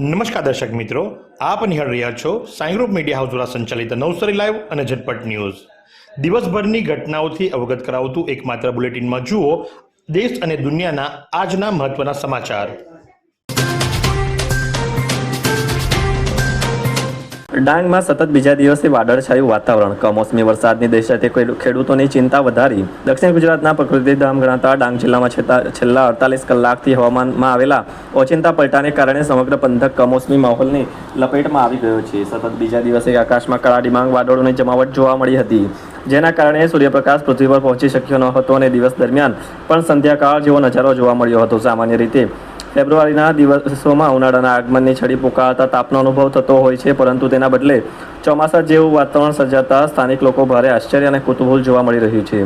નમસ્કાર દર્શક મિત્રો, આપ નિહાળ રહ્યા છો સાઈ ગ્રુપ મીડિયા હાઉસ દ્વારા સંચાલિત નવસારી લાઈવ અને ઝટપટ ન્યૂઝ. દિવસભરની ઘટનાઓથી અવગત કરાવતું એકમાત્ર બુલેટિનમાં જુઓ દેશ અને દુનિયાના આજના મહત્વના સમાચાર. ડાંગમાં સતત બીજા દિવસે વાદળછાયું વાતાવરણ, કમોસમી વરસાદની દહેશતે ખેડૂતોની ચિંતા વધારી. દક્ષિણ ગુજરાતના પ્રકૃતિધામ ગણાતા ડાંગ જિલ્લામાં છેલ્લા 48 કલાકથી હવામાનમાં આવેલા ઓચિંતા પલટાને કારણે સમગ્ર પંથક કમોસમી માહોલની લપેટમાં આવી ગયો છે. સતત બીજા દિવસે આકાશમાં કાળા ડિબાંગ વાદળોની જમાવટ જોવા મળી હતી, જેના કારણે સૂર્યપ્રકાશ પૃથ્વી પર પહોંચી શક્યો ન હતો અને દિવસ દરમિયાન પણ સંધ્યાકાળ જેવો નજારો જોવા મળ્યો હતો. સામાન્ય રીતે ફેબ્રુઆરીના દિવસોમાં ઉનાળાના આગમનની છડી પુકારતા તાપનો અનુભવ થતો હોય છે, પરંતુ તેના બદલે ચોમાસા જેવું વાતાવરણ સર્જાતા સ્થાનિક લોકો ભારે આશ્ચર્ય અને કુતૂહલ જોવા મળી રહ્યું છે.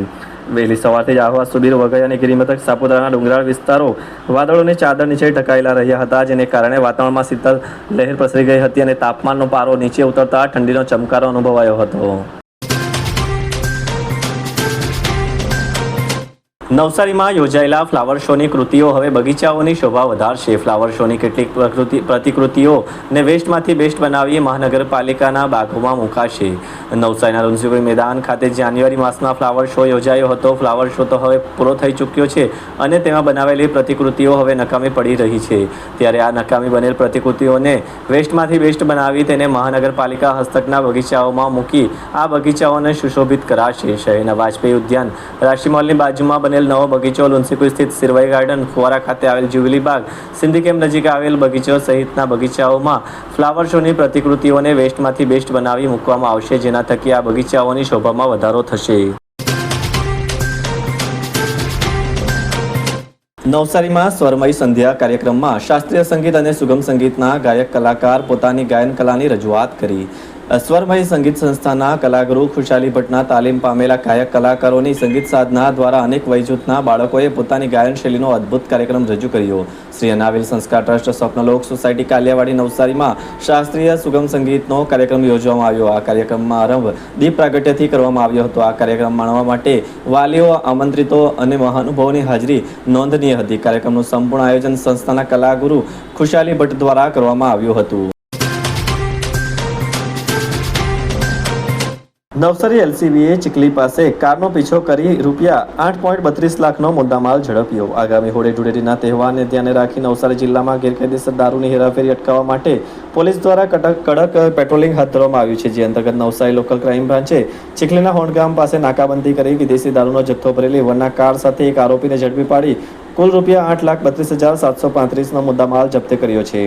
વહેલી સવારથી જ આહવા, સુબીર, વઘઈ અને ગિરિમથક સાપુતારાના ડુંગરાળ વિસ્તારો વાદળોની ચાદર નીચે ઢંકાયેલા રહ્યા હતા, જેને કારણે વાતાવરણમાં શીતળ લહેર પ્રસરી ગઈ હતી અને તાપમાનનો પારો નીચે ઉતરતા ઠંડીનો ચમકારો અનુભવાયો હતો. નવસારીમાં યોજાયેલા ફ્લાવર શોની કૃતિઓ હવે બગીચાઓની શોભા વધારશે. ફ્લાવર શોની કેટલીક પ્રતિકૃતિઓને વેસ્ટમાંથી બેસ્ટ બનાવી મહાનગરપાલિકાના બાગોમાં મુકાશે. નવસારીના લુન્સીકુઈ મેદાન ખાતે જાન્યુઆરી માસમાં ફ્લાવર શો યોજાયો હતો. ફ્લાવર શો તો હવે પૂરો થઈ ચૂક્યો છે અને તેમાં બનાવેલી પ્રતિકૃતિઓ હવે નકામી પડી રહી છે. ત્યારે આ નકામી બનેલ પ્રતિકૃતિઓને વેસ્ટમાંથી બેસ્ટ બનાવી તેને મહાનગરપાલિકા હસ્તકના બગીચાઓમાં મૂકી આ બગીચાઓને સુશોભિત કરાશે. શહેરના વાજપેયી ઉદ્યાન, રાશિ મોલની બાજુમાં બનેલ નવો બગીચો, લુન્સીકુઈ સ્થિત સિરવાઈ ગાર્ડન, ફુવારા ખાતે આવેલ જ્યુબિલી બાગ, સિંધી કેમ્પ નજીક આવેલ બગીચો સહિતના બગીચાઓમાં ફ્લાવર શોની પ્રતિકૃતિઓને વેસ્ટમાંથી બેસ્ટ બનાવી મૂકવામાં આવશે, જેના થકી આ બગીચાઓની શોભામાં વધારો થશે. નવસારીમાં સ્વરમય સંધ્યા કાર્યક્રમમાં શાસ્ત્રીય સંગીત અને સુગમ સંગીતના ગાયક કલાકાર પોતાની ગાયન કલાની રજૂઆત કરી. સ્વરમય સંગીત સંસ્થાના કલાગુરુ ખુશાલી ભટ્ટના તાલીમ પામેલા ગાયક કલાકારોની સંગીત સાધના દ્વારા અનેક વયજૂથના બાળકોએ પોતાની ગાયન શૈલીનો અદ્ભુત કાર્યક્રમ રજૂ કર્યો. શ્રી અનાવિલ સંસ્કાર ટ્રસ્ટ, સ્વપ્નલોક સોસાયટી, કાલિયાવાડી, નવસારીમાં શાસ્ત્રીય સુગમ સંગીતનો કાર્યક્રમ યોજવામાં આવ્યો. આ કાર્યક્રમમાં આરંભ દીપ પ્રાગટ્યથી કરવામાં આવ્યો હતો. આ કાર્યક્રમ માણવા માટે વાલીઓ, આમંત્રિતો અને મહાનુભાવોની હાજરી નોંધનીય હતી. કાર્યક્રમનું સંપૂર્ણ આયોજન સંસ્થાના કલાગુરુ ખુશાલી ભટ્ટ દ્વારા કરવામાં આવ્યું હતું. નવસારી એલસીબીએ ચીખલી પાસે કારનો પીછો કરી ₹8.32 લાખનો મુદ્દામાલ ઝડપ્યો. આગામી હોળી ધૂળેટીના તહેવારને ધ્યાને રાખી નવસારી જિલ્લામાં ગેરકાયદેસર દારૂની હેરાફેરી અટકાવવા માટે પોલીસ દ્વારા કડક પેટ્રોલિંગ હાથ ધરવામાં આવ્યું છે. જે અંતર્ગત નવસારી લોકલ ક્રાઇમ બ્રાન્ચે ચીખલીના હોણગામ પાસે નાકાબંધી કરી વિદેશી દારૂનો જથ્થો ભરેલી વરના કાર સાથે એક આરોપીને ઝડપી પાડી કુલ ₹8,32,735નો મુદ્દામાલ જપ્ત કર્યો છે.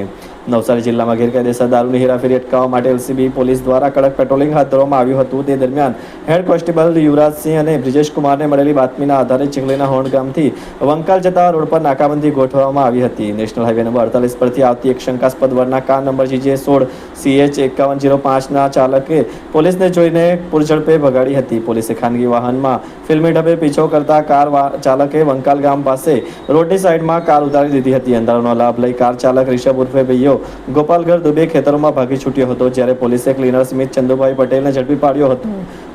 નવસારી જિલ્લામાં ગેરકાયદેસર દારૂની હેરાફેરી અટકાવવા માટે એલસીબી પોલીસ દ્વારા કડક પેટ્રોલિંગ હાથ ધરવામાં આવ્યું હતું. તે દરમિયાન હેડ કોન્સ્ટેબલ યુવરાજસિંહ અને બ્રિજેશ કુમારને મળેલી બાતમીના આધારે ચીખલીના હોણગામથી વંકાલ જતા રોડ પર નાકાબંધી ગોઠવવામાં આવી હતી. નેશનલ હાઈવે નંબર 48 પરથી આવતી એક શંકાસ્પદ વરના કાર નંબર GJ16CH5105ના ચાલકે પોલીસને જોઈને પૂરઝડપે ભગાડી હતી. પોલીસે ખાનગી વાહનમાં ફિલ્મી ઢબે પીછો કરતા કાર ચાલકે વંકાલ ગામ પાસે રોડની સાઈડમાં કાર ઉતારી દીધી હતી. અંધારાનો લાભ લઈ કાર ચાલક રિષભ ઉર્ફે ભૈયો ગોપાલગઢ દુબે ખેતરોમાં ભાગી છૂટ્યો હતો. જ્યારે પોલીસે ક્લીનર સ્મિત ચંદુભાઈ પટેલને ઝડપી પાડ્યો હતો.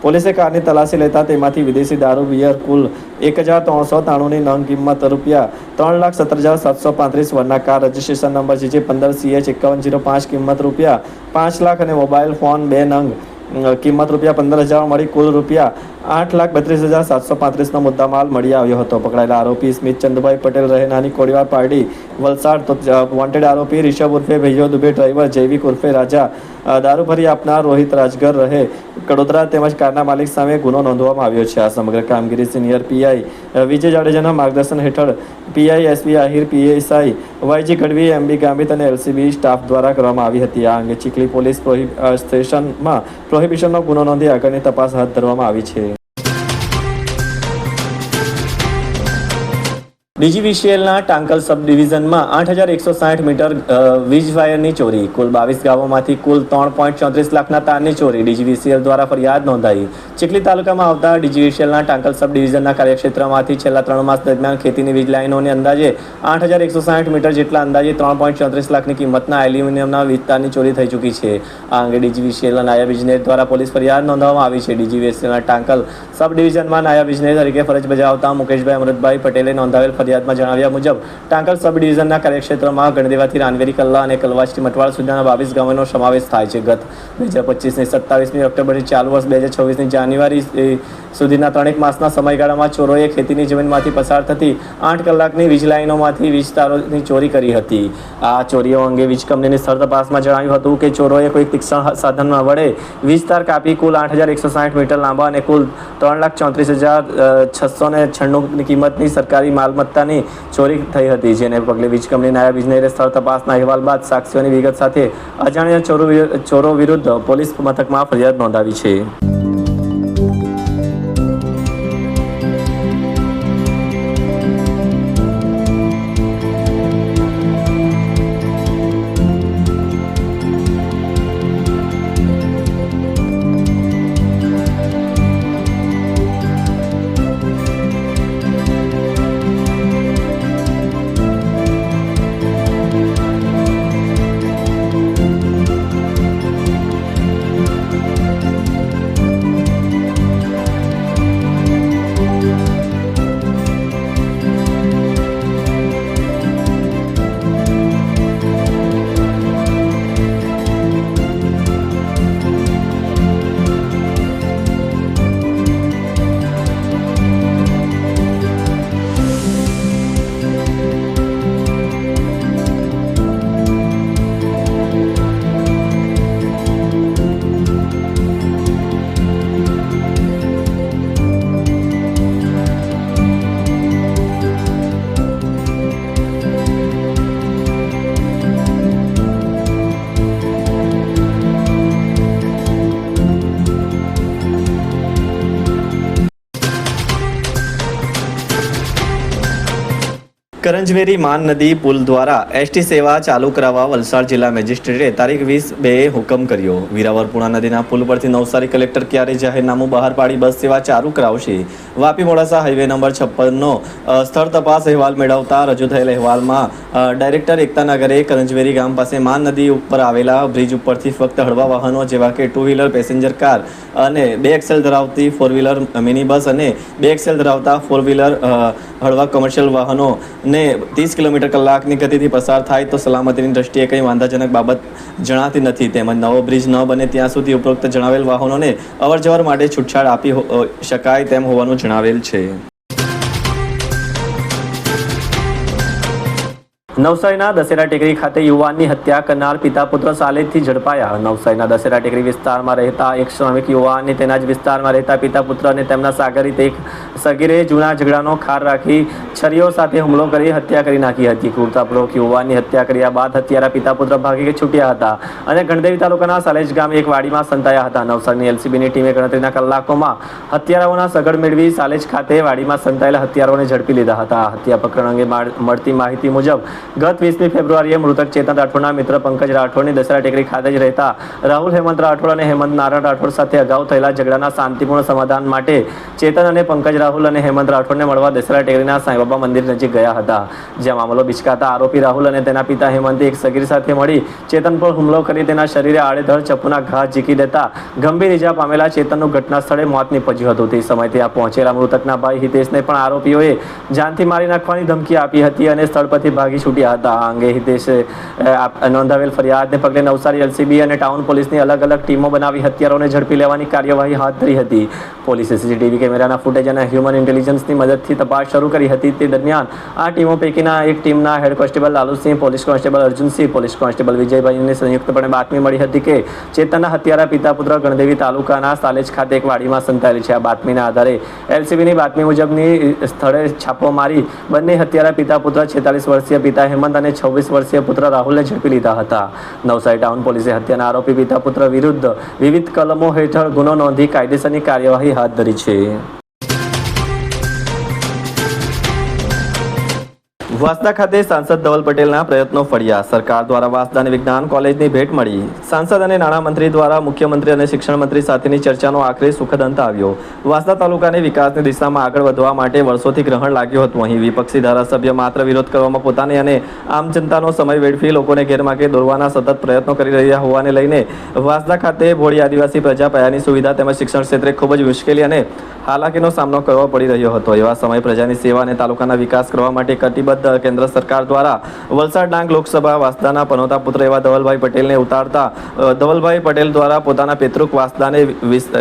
પોલીસે કારની તલાશી લેતા તેમાંથી વિદેશી દારૂ બિયર કુલ 1,393ની નંગ કિંમત ₹3,17,735 વરના કાર રજિસ્ટ્રેશન નંબર GJ15CH5105 કિંમત ₹5 લાખ અને મોબાઈલ ફોન 2 નંગ કિંમત ₹15,000 મળી કુલ ₹8,32,735નો મુદ્દામાલ મળી આવ્યો હતો. પકડાયેલા આરોપી સ્મિત ચંદુભાઈ પટેલ રહે નાની કોડીવાર પારડી, વલસાડ. તો વોન્ટેડ આરોપી રિષભ ઉર્ફે ભૈયો દુબે ડ્રાઈવર, જૈવિક ઉર્ફે રાજા દારૂ ભરી આપનાર, રોહિત રાજગર રહે કડોદરા તેમજ કારના માલિક સામે ગુનો નોંધવામાં આવ્યો છે. આ સમગ્ર કામગીરી સિનિયર પીઆઈ વિજય જાડેજાના માર્ગદર્શન હેઠળ PI SB Ahir, PSI YG Gadhvi, MB Gamit અને એલસીબી સ્ટાફ દ્વારા કરવામાં આવી હતી. આ અંગે ચીખલી પોલીસ સ્ટેશનમાં પ્રોહિબિશનનો ગુનો નોંધી આગળની તપાસ હાથ ધરવામાં આવી છે. ડીજીવીસીએલના ટાંકલ સબ ડિવિઝનમાં 8,160 મીટર વીજ વાયરની ચોરી, કુલ 22 ગામોમાંથી કુલ 3.34 લાખના તારની ચોરી. ડીજીવીસીએલ દ્વારા ફરિયાદ નોંધાઈ. ચીખલી તાલુકામાં આવતા ડીજીવીસીએલના ટાંકલ સબ ડિવિઝનના કાર્યક્ષેત્રમાંથી છેલ્લા 3 માસ દરમિયાન ખેતીની વીજ લાઇનોને અંદાજે 8,160 મીટર જેટલા અંદાજે 3.34 લાખની કિંમતના એલ્યુમિનિયમના વીજ તારની ચોરી થઈ ચૂકી છે. આ અંગે ડીજીવીસીએલના નાયબ ઇજનેર દ્વારા પોલીસ ફરિયાદ નોંધવામાં આવી છે. ડીજીવીસીએલના ટાંકલ સબ ડિવિઝનમાં નાયબ ઇજનેર તરીકે ફરજ બજાવતા મુકેશભાઈ અમૃતભાઈ પટેલે નોંધાવેલ ફરિયાદ ફરિયાદમાં જણાવ્યા મુજબ ટાંકલ સબ ડિવિઝનના કાર્યક્ષેત્રમાં ગણદેવાથી રાનવેરી કલ્લા અને કલવાસથી મટવાડ સુધીના 22 ગામોનો સમાવેશ થાય છે. ગત 2025ની 27મી ઓક્ટોબરથી ચાલુ વર્ષ 2026ની જાન્યુઆરી સુધીના 3 માસના સમયગાળામાં ચોરોએ ખેતીની જમીનમાંથી પસાર થતી 8 કલાકની વીજ લાઇનોમાંથી વીજ તારોની ચોરી કરી હતી. આ ચોરીઓ અંગે વીજ કંપનીની સ્થળ તપાસમાં જણાવ્યું હતું કે ચોરોએ કોઈ તીક્ષ્ણ સાધન વડે વીજ તાર કાપી કુલ 8,160 મીટર લાંબા અને કુલ 3,34,696ની કિંમતની સરકારી માલમત્તાની ચોરી થઈ હતી, જેને પગલે વીજ કંપની નાયબ ઇજનેરે સ્થળ તપાસના અહેવાલ બાદ સાક્ષીઓની વિગત સાથે અજાણ્યા ચોરો વિરુદ્ધ પોલીસ મથકમાં ફરિયાદ નોંધાવી છે. કરંજવેરી માન નદી પુલ દ્વારા એસટી સેવા ચાલુ કરાવવા વલસાડ જિલ્લા મેજિસ્ટ્રેટે તારીખ 20/2 હુકમ કર્યો. વીરાવર પૂર્ણા નદીના પુલ પરથી નવસારી કલેક્ટર ક્યારે જાહેરનામું બહાર પાડી બસ સેવા ચાલુ કરાવશે? વાપી મોડાસા હાઈવે નંબર 56નો સ્થળ તપાસ અહેવાલ મેળવતા રજૂ થયેલ અહેવાલમાં ડાયરેક્ટર એકતા નગરે કરંજવેરી ગામ પાસે માન નદી ઉપર આવેલા બ્રિજ ઉપરથી ફક્ત હળવા વાહનો જેવા કે 2 વ્હીલર પેસેન્જર કાર અને 2 એક્સેલ ધરાવતી 4 વ્હીલર મિની બસ અને 2 એક્સેલ ધરાવતા 4 વ્હીલર હળવા કોમર્શિયલ વાહનો ને 30 કિલોમીટર કલાકની ગતિથી પસાર થાય તો સલામતીની દ્રષ્ટિએ કંઈ વાંધાજનક બાબત જણાતી નથી. તેમજ નવો બ્રિજ ન બને ત્યાં સુધી ઉપરોક્ત જણાવેલ વાહનોને અવરજવર માટે છૂટછાટ આપી શકાય તેમ હોવાનું જણાવેલ છે. નવસારીના દશેરા ટેકરી ખાતે યુવાનની હત્યા કરનાર પિતા પુત્ર સાલેજથી ઝડપાયા. નવસારીના દશેરા ટેકરી વિસ્તારમાં રહેતા એક શ્રમિક યુવાન અને તેના જ વિસ્તારમાં રહેતા પિતા પુત્ર અને તેમના સાગરીત એક સગીરે જૂના ઝઘડાનો ખાર રાખી છરીઓ સાથે હુમલો કરી હત્યા કરી નાખી હતી. ક્રૂરતાપૂર્વક યુવાનની હત્યા કર્યા બાદ હત્યારા પિતા પુત્ર ભાગી છૂટ્યા હતા અને ગણદેવી તાલુકાના સાલેજ ગામે એક વાડીમાં સંતાયા હતા. નવસારીની એલસીબીની ટીમે ગણતરીના કલાકોમાં હત્યારાઓના સગડ મેળવી સાલેજ ખાતે વાડીમાં સંતાયેલા હત્યારાઓને ઝડપી લીધા હતા. હત્યા પ્રકરણ અંગે મળતી માહિતી મુજબ ગત 20મી ફેબ્રુઆરીએ મૃતક ચેતન રાઠોડના મિત્ર પંકજ રાઠોડની દશેરા ટેકરી ખાતે જ રહેતા રાહુલ હેમંત રાઠોડ અને હેમંત નારાયણ રાઠોડ સાથે અગાઉ થયેલા ઝઘડાના શાંતિપૂર્ણ સમાધાન માટે ચેતન અને પંકજ રાહુલ અને હેમંત રાઠોડને મળવા દશેરા ટેકરીના સાંઈબાબા મંદિર નજીક ગયા હતા. જ્યાં મામલો બિચકાતા આરોપી રાહુલ અને તેના પિતા હેમંતે એક સગીર સાથે મળી ચેતન પર હુમલો કરી તેના શરીરે આડેધડ ચપ્પુના ઘા ઝીકી દેતા ગંભીર ઈજા પામેલા ચેતનનું ઘટના સ્થળે મોત નીપજ્યું હતું. તે સમયે ત્યાં પહોંચેલા મૃતકના ભાઈ હિતેશને પણ આરોપીઓએ જાનથી મારી નાખવાની ધમકી આપી હતી અને સ્થળ પરથી ભાગી છૂટ્યા હતા. આ અંગે હિતેશે નોંધાવેલ ફરિયાદને પગલે નવસારી એલસીબી અને ટાઉન પોલીસની અલગ અલગ ટીમો બનાવી હત્યારાઓને ઝડપી લેવાની કાર્યવાહી હાથ ધરી હતી. પોલીસે સીસીટીવી કેમેરાના ફૂટેજ અને હ્યુમન ઇન્ટેલિજન્સની મદદથી તપાસ શરૂ કરી હતી. તે દરમિયાન આ ટીમો પૈકીના એક ટીમના head constable Lalusinh, police constable Arjunsinh, police constable વિજયભાઈને સંયુક્તપણે બાતમી મળી હતી કે ચેતનના હત્યારા પિતા પુત્ર ગણદેવી તાલુકાના સાલેજ ખાતે એક વાડીમાં સંતાયેલી છે. આ બાતમીના આધારે એલસીબીની બાતમી મુજબની સ્થળે છાપો મારી બંને હત્યારા પિતા પુત્ર 46 વર્ષીય પિતા હેમંત અને 26 વર્ષીય પુત્ર રાહુલને ઝડપી લીધા હતા. નવસારી ટાઉન પોલીસે હત્યાના આરોપી પિતા પુત્ર વિરુદ્ધ વિવિધ કલમો હેઠળ ગુનો નોંધી કાયદેસરની કાર્યવાહી હાથ ધરી છે. વાંસદા ખાતે સાંસદ ધવલ પટેલના પ્રયત્નો ફળ્યા. સરકાર દ્વારા વાંસદાની વિજ્ઞાન કોલેજની ભેટ મળી. સાંસદ અને નાણામંત્રી દ્વારા મુખ્યમંત્રી અને શિક્ષણ મંત્રી સાથેની ચર્ચાનો આખરે સુખદ અંત આવ્યો. વાંસદા તાલુકાને વિકાસની દિશામાં આગળ વધવા માટે વર્ષોથી ગ્રહણ લાગ્યું હતું. અહીં વિપક્ષી ધારાસભ્ય માત્ર વિરોધ કરવામાં પોતાની અને આમ જનતાનો સમય વેડફી લોકોને ગેરમાર્ગે દોરવાના સતત પ્રયત્નો કરી રહ્યા હોવાને લઈને વાંસદા ખાતે ભોળી આદિવાસી પ્રજા પાયાની સુવિધા તેમજ શિક્ષણ ક્ષેત્રે ખૂબ જ મુશ્કેલી અને હાલાકીનો સામનો કરવો પડી રહ્યો હતો. એવા સમયે પ્રજાની સેવા અને તાલુકાના વિકાસ કરવા માટે કટિબદ્ધ કેન્દ્ર સરકાર દ્વારા વલસાડ ડાંગ લોકસભા વાંસદાના પનોતા પુત્ર એવા ધવલભાઈ પટેલને ઉતારતા ધવલભાઈ પટેલ દ્વારા પોતાના પિતૃક વાંસદાને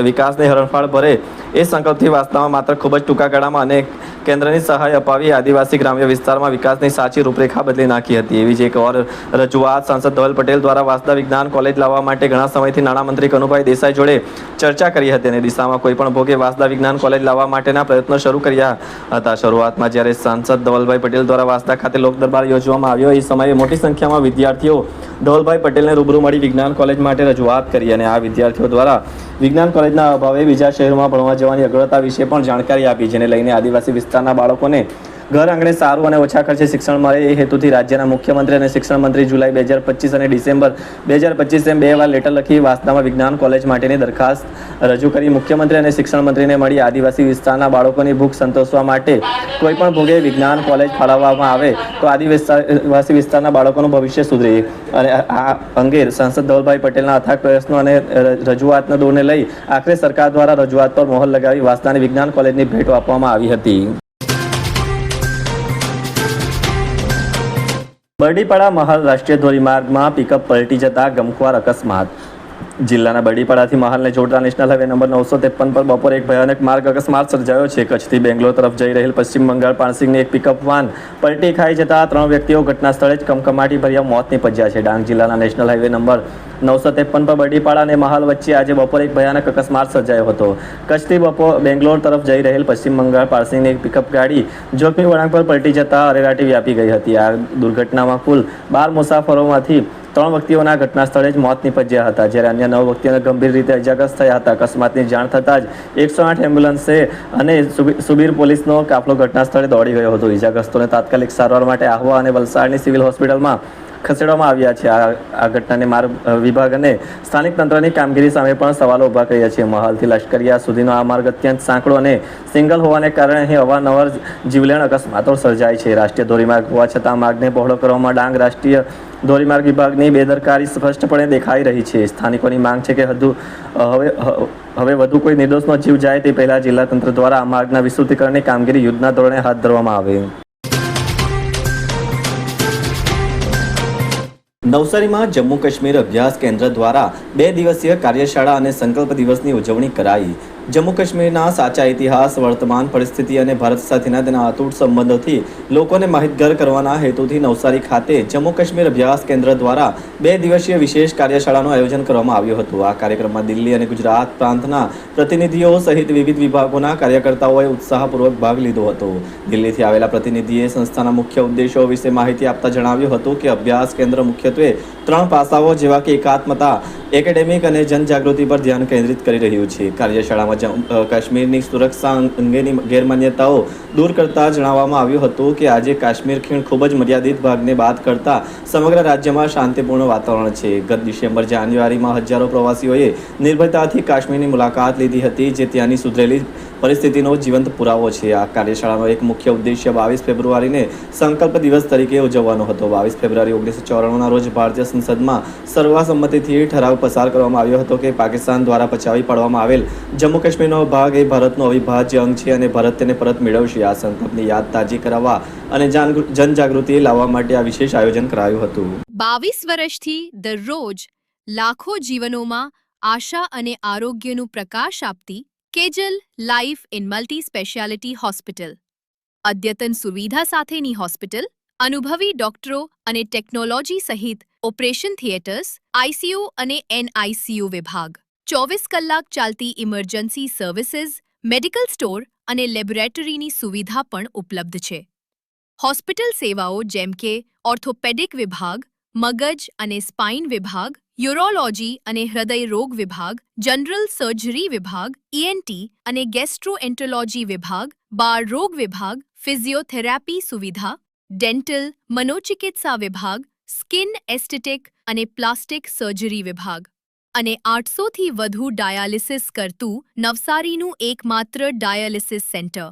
વિકાસને હરણફાળ ભરે એ સંકલ્પથી વાંસદામાં માત્ર ખૂબ જ ટૂંકા ગાળામાં અને કેન્દ્રની સહાય અપાવી આદિવાસી ગ્રામ્ય વિસ્તારમાં વિકાસની સાચી રૂપરેખા બદલી નાખી હતી. એવી જ એક ઓર રજૂઆત સાંસદ ધવલ પટેલ દ્વારા વાંસદા વિજ્ઞાન કોલેજ લાવવા માટે ઘણા સમયથી નાણામંત્રી કનુભાઈ દેસાઈ જોડે ચર્ચા કરી હતી અને દિશામાં કોઈ પણ ભોગે વાંસદા વિજ્ઞાન કોલેજ લાવવા માટેના પ્રયત્નો શરૂ કર્યા હતા. શરૂઆતમાં જ્યારે સાંસદ ધવલભાઈ પટેલ દ્વારા વાંસદા ખાતે લોક દરબાર યોજવામાં આવ્યો એ સમયે મોટી સંખ્યામાં વિદ્યાર્થીઓ ધવલભાઈ પટેલને રૂબરૂ મળી વિજ્ઞાન કોલેજ માટે રજૂઆત કરી અને આ વિદ્યાર્થીઓ દ્વારા વિજ્ઞાન કોલેજના અભાવે બીજા શહેરોમાં ભણવા જવાની અગ્રતા વિશે પણ જાણકારી આપી, જેને લઈને આદિવાસી વિસ્તારના બાળકોને ઘર આંગણે સારું અને ઓછા ખર્ચે શિક્ષણ મળે એ હેતુથી રાજ્યના મુખ્યમંત્રી અને શિક્ષણ મંત્રી જુલાઈ 2025 અને ડિસેમ્બર 2025 એમ 2 વાર લેટર લખી વાંસદામાં વિજ્ઞાન કોલેજ માટેની દરખાસ્ત રજૂ કરી મુખ્યમંત્રી અને શિક્ષણ મંત્રીને મળી આદિવાસી વિસ્તારના બાળકોની ભૂખ સંતોષવા માટે કોઈ પણ ભોગે વિજ્ઞાન કોલેજ ફાળવવામાં આવે તો આદિવાસી વિસ્તારના બાળકોનું ભવિષ્ય સુધરે અને આ અંગે સાંસદ ધવલભાઈ પટેલના અથાગ પ્રયત્નો અને રજૂઆતના દોરને લઈ આખરે સરકાર દ્વારા રજૂઆત પર મોહર લગાવી વાંસદાની વિજ્ઞાન કોલેજની ભેટો આપવામાં આવી હતી. બરડીપાડા મહાલ રાષ્ટ્રીય ધોરીમાર્ગમાં પિકઅપ પલટી જતા ગમખ્વાર અકસ્માત. જિલ્લાના બરડીપાડાથી મહાલને જોડતા નેશનલ હાઈવે નંબર 953 પર બપોરે એક ભયાનક માર્ગ અકસ્માત સર્જાયો છે. કચ્છથી બેંગ્લોર તરફ જઈ રહેલ પશ્ચિમ બંગાળ પારસિંગની એક પિકઅપ વાન પલટી ખાઈ જતા 3 વ્યક્તિઓ ઘટના સ્થળે જ કમકમાટી ભર્યા મોત નીપજ્યા છે. ડાંગ જિલ્લાના નેશનલ હાઈવે નંબર 953 પર બરડીપાડા અને મહાલ વચ્ચે આજે બપોરે એક ભયાનક અકસ્માત સર્જાયો હતો. કચ્છથી બેંગ્લોર તરફ જઈ રહેલ પશ્ચિમ બંગાળ પારસિંગની એક પિકઅપ ગાડી જોખમી વળાંક પર પલટી જતા અરેરાટી વ્યાપી ગઈ હતી. આ દુર્ઘટનામાં કુલ 12 મુસાફરોમાંથી 3 વ્યક્તિઓના ઘટના સ્થળે જ મોત નીપજ્યા હતા, જ્યારે અન્ય 9 વ્યક્તિઓને ગંભીર રીતે ઇજાગ્રસ્ત થયા હતા. અકસ્માતની જાણ થતાં જ 108 એમ્બ્યુલન્સે અને સુબીર પોલીસનો કાફલો ઘટના સ્થળે દોડી ગયો હતો. ઇજાગ્રસ્તોને તાત્કાલિક સારવાર માટે આહવા અને વલસાડની સિવિલ હોસ્પિટલમાં ખસેડવામાં આવ્યા છે. આ ઘટનાને માર્ગ વિભાગ અને સ્થાનિક તંત્રની કામગીરી સામે પણ સવાલો ઊભા કર્યા છે. મહાલથી લશ્કરિયા સુધીનો આ માર્ગ અત્યંત સાંકડો અને સિંગલ હોવાને કારણે અહીં અવારનવાર જીવલેણ અકસ્માતો સર્જાય છે. રાષ્ટ્રીય ધોરીમાર્ગ હોવા છતાં માર્ગને પહોળો કરવામાં ડાંગ રાષ્ટ્રીય ધોરીમાર્ગ વિભાગની બેદરકારી સ્પષ્ટપણે દેખાઈ રહી છે. સ્થાનિકોની માંગ છે કે હવે વધુ કોઈ નિર્દોષનો જીવ જાય તે પહેલા જિલ્લા તંત્ર દ્વારા આ માર્ગના વિસ્તૃતિકરણની કામગીરી યુદ્ધના ધોરણે હાથ ધરવામાં આવે. નવસારીમાં જમ્મુ કાશ્મીર અભ્યાસ કેન્દ્ર દ્વારા 2 દિવસીય કાર્યશાળા અને સંકલ્પ દિવસની ઉજવણી કરાઈ. જમ્મુ કાશ્મીરના સાચા ઇતિહાસ, વર્તમાન પરિસ્થિતિ અને ભારત સાથેના તેના અતૂટ સંબંધોથી લોકોને માહિતગાર કરવાના હેતુથી નવસારી ખાતે જમ્મુ કાશ્મીર અભ્યાસ કેન્દ્ર દ્વારા 2 દિવસીય વિશેષ કાર્યશાળાનું આયોજન કરવામાં આવ્યું હતું. આ કાર્યક્રમમાં દિલ્હી અને ગુજરાત પ્રાંતના પ્રતિનિધિઓ સહિત વિવિધ વિભાગોના કાર્યકર્તાઓએ ઉત્સાહપૂર્વક ભાગ લીધો હતો. દિલ્હીથી આવેલા પ્રતિનિધિએ સંસ્થાના મુખ્ય ઉદ્દેશો વિશે માહિતી આપતા જણાવ્યું હતું કે અભ્યાસ કેન્દ્ર મુખ્યત્વે 3 પાસાઓ જેવા કે એકાત્મતા, એકેડેમિક અને જનજાગૃતિ પર ધ્યાન કેન્દ્રિત કરી રહ્યું છે. કાર્યશાળામાં કાશ્મીરની સુરક્ષા અંગેની ગેરમાન્યતાઓ દૂર કરતા જણાવવામાં આવ્યું હતું કે આજે કાશ્મીર ખીણ ખૂબ જ મર્યાદિત ભાગને બાદ કરતા સમગ્ર રાજ્યમાં શાંતિપૂર્ણ વાતાવરણ છે. ગત ડિસેમ્બર જાન્યુઆરીમાં હજારો પ્રવાસીઓએ નિર્ભયતાથી કાશ્મીરની મુલાકાત લીધી હતી, જે ત્યાંની સુધરેલી પરિસ્થિતિનો જીવંત પુરાવો છે. આ કાર્યશાળાનો એક મુખ્ય ઉદ્દેશ્ય 22 ફેબ્રુઆરીને સંકલ્પ દિવસ તરીકે ઉજવવાનો હતો. 22 ફેબ્રુઆરી 1994ના રોજ ભારતીય સંસદમાં સર્વસંમતિથી ઠરાવ પસાર કરવામાં આવ્યો હતો કે પાકિસ્તાન દ્વારા પચાવી પાડવામાં આવેલ જમ્મુ કાશ્મીરનો ભાગ એ ભારતનો અવિભાજ્ય અંગ છે અને ભારત તેને પરત મેળવશે. આ સંકલ્પની યાદ તાજી કરાવવા અને જનજાગૃતિ લાવવા માટે આ વિશેષ આયોજન કરાયું હતું. 22 વર્ષથી દરરોજ લાખો જીવનોમાં આશા અને આરોગ્યનું પ્રકાશ આપતી Kejal life in multi speciality hospital. અદ્યતન સુવિધા સાથેની હોસ્પિટલ, અનુભવી ડોક્ટરો અને ટેકનોલોજી સહિત ઓપરેશન થિયેટર્સ, આઈસીયુ અને એનઆઈસીયુ વિભાગ, 24 કલાક ચાલતી ઇમરજન્સી સર્વિસીસ, મેડિકલ સ્ટોર અને લેબોરેટરીની સુવિધા પણ ઉપલબ્ધ છે. હોસ્પિટલ સેવાઓ જેમ કે ઓર્થોપેડિક વિભાગ, મગજ અને સ્પાઇન વિભાગ, યુરોલોજી અને હૃદય રોગ વિભાગ, જનરલ સર્જરી વિભાગ, ઈએનટી અને ગેસ્ટ્રોએન્ટરોલોજી વિભાગ, બાળ રોગ વિભાગ, ફિઝિયોથેરાપી સુવિધા, ડેન્ટલ, મનોચિકિત્સા વિભાગ, સ્કિન એસ્થેટિક અને પ્લાસ્ટિક સર્જરી વિભાગ અને 800થી વધુ ડાયાલિસિસ કરતું નવસારીનું એકમાત્ર ડાયાલિસિસ સેન્ટર.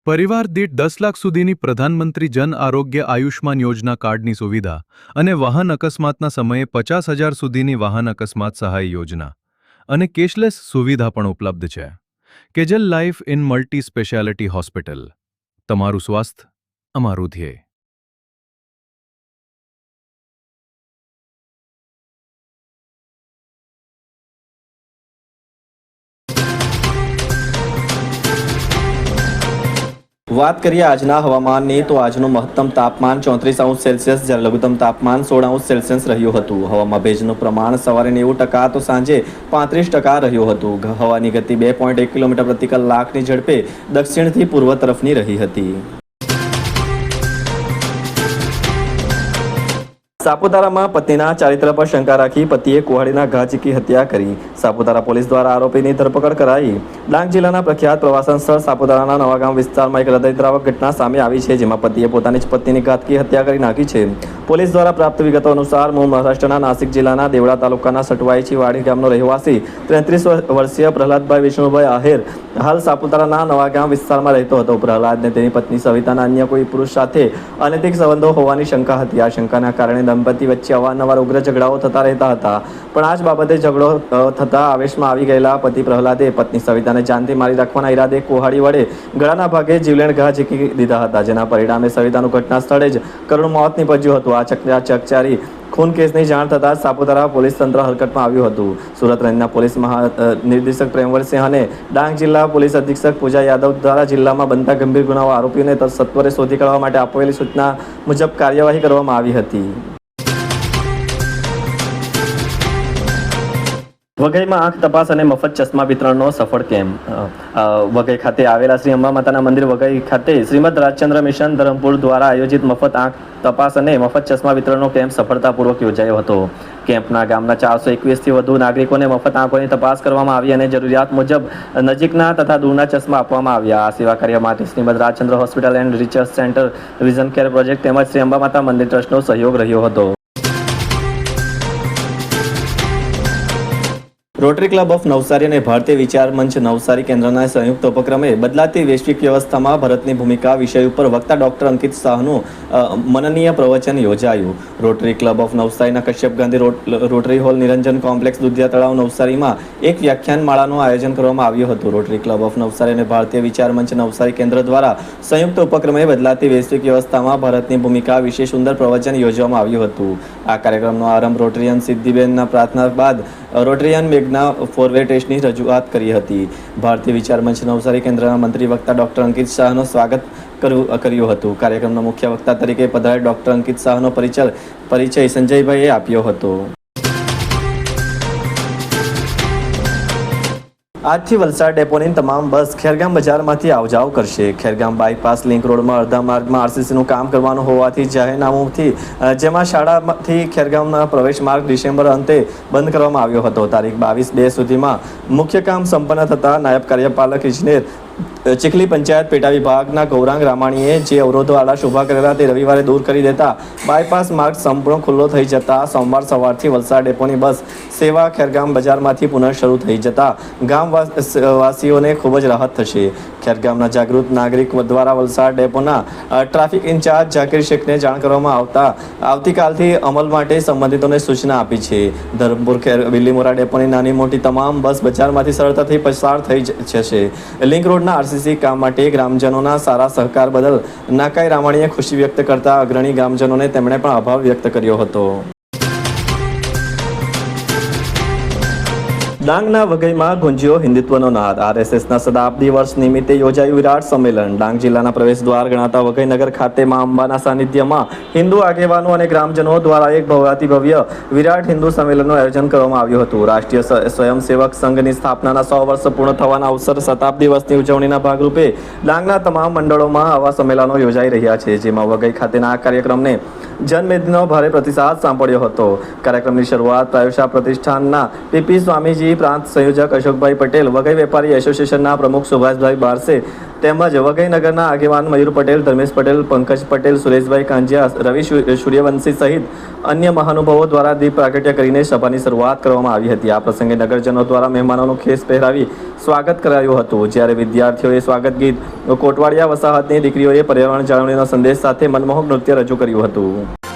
પરિવાર દીઠ 10 લાખ સુધીની પ્રધાનમંત્રી જન આરોગ્ય આયુષ્માન યોજના કાર્ડની સુવિધા અને વાહન અકસ્માતના સમયે 50,000 સુધીની વાહન અકસ્માત સહાય યોજના અને કેશલેસ સુવિધા પણ ઉપલબ્ધ છે. Kejal life in multi speciality hospital. તમારું સ્વાસ્થ્ય અમારું ધ્યેય. વાત કરીએ આજના હવામાનની તો આજનું મહત્તમ તાપમાન 34°C જ્યારે લઘુત્તમ તાપમાન 16°C રહ્યું હતું. હવામાં ભેજનું પ્રમાણ સવારે 90% તો સાંજે 35% રહ્યું હતું. હવાની ગતિ 2.1 કિલોમીટર પ્રતિ કલાકની ઝડપે દક્ષિણથી પૂર્વ તરફની રહી હતી. સાપુતારામાં પત્નીના ચારિત્ર પર શંકા રાખી પતિએ કુહાડીના ઘા ઝીકી હત્યા કરી. સાપુતારા પોલીસ દ્વારા આરોપીની ધરપકડ કરાઈ. ડાંગ જિલ્લાના પ્રખ્યાત પ્રવાસન સ્થળ સાપુતારાના નવાગામ વિસ્તારમાં એક હૃદયદ્રાવક ઘટના સામે આવી છે, જેમાં પતિએ પોતાની જ પત્નીની ઘાતકી હત્યા કરી નાખી છે. પોલીસ દ્વારા પ્રાપ્ત વિગતો અનુસાર મૂળ મહારાષ્ટ્રના નાસિક જિલ્લાના દેવડા તાલુકાના સટવાઈચી વાડી ગામનો રહેવાસી 33 વર્ષીય પ્રહલાદભાઈ વિષ્ણુભાઈ આહિર હાલ સાપુતારાના નવાગામ વિસ્તારમાં રહેતો હતો. પ્રહલાદને તેની પત્ની સવિતાના અન્ય કોઈ પુરુષ સાથે અનૈતિક સંબંધો હોવાની શંકા હતી. આ શંકાના કારણે દંપતી વચ્ચે અવારનવાર ઉગ્ર ઝઘડાઓ થતા રહેતા હતા. પણ આ જ બાબતે ઝઘડો થતા આવેશમાં આવી ગયેલા પતિ પ્રહલાદે પત્ની સવિતાને જાનથી મારી રાખવાના ઈરાદે કુહાડી વડે ગળાના ભાગે જીવલેણ ઘા ઝીકી દીધા હતા, જેના પરિણામે સવિતાનું ઘટના સ્થળે જ કરુણ મોત નીપજ્યું હતું. આ ચકચારી ખૂન કેસની જાણ થતાં સાપુતારા પોલીસ તંત્ર હરકતમાં આવ્યું હતું. સુરત રેન્જના પોલીસ મહાનિર્દેશક પ્રેમવરસિંહ અને ડાંગ જિલ્લા પોલીસ અધિક્ષક પૂજા યાદવ દ્વારા જિલ્લામાં બનતા ગંભીર ગુનાઓ આરોપીઓને સત્વરે શોધી કાઢવા માટે આપેલી સૂચના મુજબ કાર્યવાહી કરવામાં આવી હતી. વઘઈમાં આંખ તપાસ અને મફત ચશ્મા વિતરણનો સફળ કેમ્પ. વઘઈ ખાતે આવેલા શ્રી અંબા માતાના મંદિર વઘઈ ખાતે શ્રીમદ રાજચંદ્ર મિશન ધરમપુર દ્વારા આયોજિત મફત આંખ તપાસ અને મફત ચશ્મા વિતરણનો કેમ્પ સફળતાપૂર્વક યોજાયો હતો. કેમ્પના ગામના 421થી વધુ નાગરિકોને મફત આંખોની તપાસ કરવામાં આવી અને જરૂરિયાત મુજબ નજીકના તથા દૂરના ચશ્મા આપવામાં આવ્યા. આ સેવા કાર્ય માટે Shrimad Rajchandra hospital and research centre, vision care project તેમજ શ્રી અંબા માતા મંદિર ટ્રસ્ટનો સહયોગ રહ્યો હતો. રોટરી ક્લબ ઓફ નવસારી અને ભારતીય વિચાર મંચ નવસારી કેન્દ્રના સંયુક્ત ઉપક્રમે બદલાતી વૈશ્વિક વ્યવસ્થામાં ભારતની ભૂમિકા વિષય ઉપર વક્તા ડોક્ટર અંકિત શાહનું મનનીય પ્રવચન યોજાયું. રોટરી ક્લબ ઓફ નવસારીના કશ્યપ ગાંધી રોટરી હોલ નિરંજન કોમ્પ્લેક્સ દુધિયા તળાવ નવસારીમાં એક વ્યાખ્યાન માળાનું આયોજન કરવામાં આવ્યું હતું. રોટરી ક્લબ ઓફ નવસારી અને ભારતીય વિચાર મંચ નવસારી કેન્દ્ર દ્વારા સંયુક્ત ઉપક્રમે બદલાતી વૈશ્વિક વ્યવસ્થામાં ભારતની ભૂમિકા વિશે સુંદર પ્રવચન યોજવામાં આવ્યું હતું. આ કાર્યક્રમનો આરંભ રોટરીયન સિદ્ધિબેનના પ્રાર્થના બાદ રોટરીયન મેઘના ફોરવે ટેસ્ટની રજૂઆત કરી હતી. ભારતીય વિચાર મંચ નવસારી કેન્દ્રના મંત્રી વક્તા ડોક્ટર અંકિત શાહનું સ્વાગત કર્યું હતું. કાર્યક્રમના મુખ્ય વક્તા તરીકે પધારેલ ડોક્ટર અંકિત શાહનો પરિચય સંજયભાઈએ આપ્યો હતો. આજથી વલસાડ ડેપોની તમામ બસ ખેરગામ બજારમાંથી આવજાવ કરશે. ખેરગામ બાયપાસ લિંક રોડમાં અડધા માર્ગમાં આરસીસીનું કામ કરવાનું હોવાથી જાહેરનામુંથી જેમાં શાળાથી ખેરગામના પ્રવેશ માર્ગ ડિસેમ્બર અંતે બંધ કરવામાં આવ્યો હતો. તારીખ 22/2 સુધીમાં મુખ્ય કામ સંપન્ન થતાં નાયબ કાર્યપાલક ઇજનેર ચીખલી પંચાયત પેટા વિભાગના ગૌરાંગ રામાણીએ જે અવરોધો આલાશ ઊભા કરેલા તે રવિવારે દૂર કરી દેતા બાયપાસ માર્ગ સંપૂર્ણ ખુલ્લો થઈ જતા સોમવાર સવારથી વલસાડ ડેપોની બસ સેવા ખેરગામ બજારમાંથી પુનઃ શરૂ થઈ જતા ગામવાસીઓને ખૂબ જ રાહત થશે. ખેરગામના જાગૃત નાગરિક દ્વારા વલસાડ ડેપોના ટ્રાફિક ઇન્ચાર્જ ઝાકીર શેખને જાણ કરવામાં આવતીકાલથી અમલ માટે સંબંધિતોને સૂચના આપી છે. ધરમપુર બિલ્લીમોરા ડેપોની નાની મોટી તમામ બસ બજારમાંથી સરળતાથી પસાર થઈ જશે. લિંક રોડના આરસીસી કામ માટે ગ્રામજનોના સારા સહકાર બદલ નાકાઈ રામાણીએ ખુશી વ્યક્ત કરતા અગ્રણી ગ્રામજનોને તેમણે પણ આભાર વ્યક્ત કર્યો હતો. ડાંગના વઘઈમાં ગુંજ્યો હિન્દુત્વનો નાદ. આરએસએસના શતાબ્દી વર્ષ નિમિત્તે યોજાયું વિરાટ સંમેલન. ડાંગ જિલ્લાના પ્રવેશ દ્વાર ગણાતા વઘઈનગર ખાતે મા અંબાના સાનિધ્યમાં હિન્દુ આગેવાનો અને ગ્રામજનો દ્વારા એક ભવ્યાતિભવ્ય વિરાટ હિન્દુ સંમેલનનું આયોજન કરવામાં આવ્યું હતું. રાષ્ટ્રીય સ્વયંસેવક સંઘની સ્થાપનાના 100 વર્ષ પૂર્ણ થવાના અવસર શતાબ્દી વર્ષની ઉજવણીના ભાગરૂપે ડાંગના તમામ મંડળોમાં આવા સંમેલનો યોજાઈ રહ્યા છે, જેમાં વઘઈ ખાતેના આ કાર્યક્રમને જનમેદનો ભારે પ્રતિસાદ સાંપડ્યો હતો. કાર્યક્રમની શરૂઆત પ્રાયુષા પ્રતિષ્ઠાનના પીપી સ્વામીજી, પ્રાંત સંયોજક અશોકભાઈ પટેલ, વઘઈ વેપારી એસોસિએશનના પ્રમુખ સુભાષભાઈ બારસે, તેમજ વઘઈનગરના આગેવાન મયુર પટેલ, ધર્મેશ પટેલ, પંકજ પટેલ, સુરેશભાઈ કાંજિયા, રવિ સૂર્યવંશી સહિત અન્ય મહાનુભાવો દ્વારા દીપ પ્રાગટ્ય કરીને સભાની શરૂઆત કરવામાં આવી હતી. આ પ્રસંગે નગરજનો દ્વારા મહેમાનોનું ખેસ પહેરાવી સ્વાગત કરાયું હતું. જ્યારે વિદ્યાર્થીઓએ સ્વાગત ગીત, કોટવાડિયા વસાહતની દીકરીઓએ પર્યાવરણ જાળવણીના સંદેશ સાથે મનમોહક નૃત્ય રજૂ કર્યું હતું.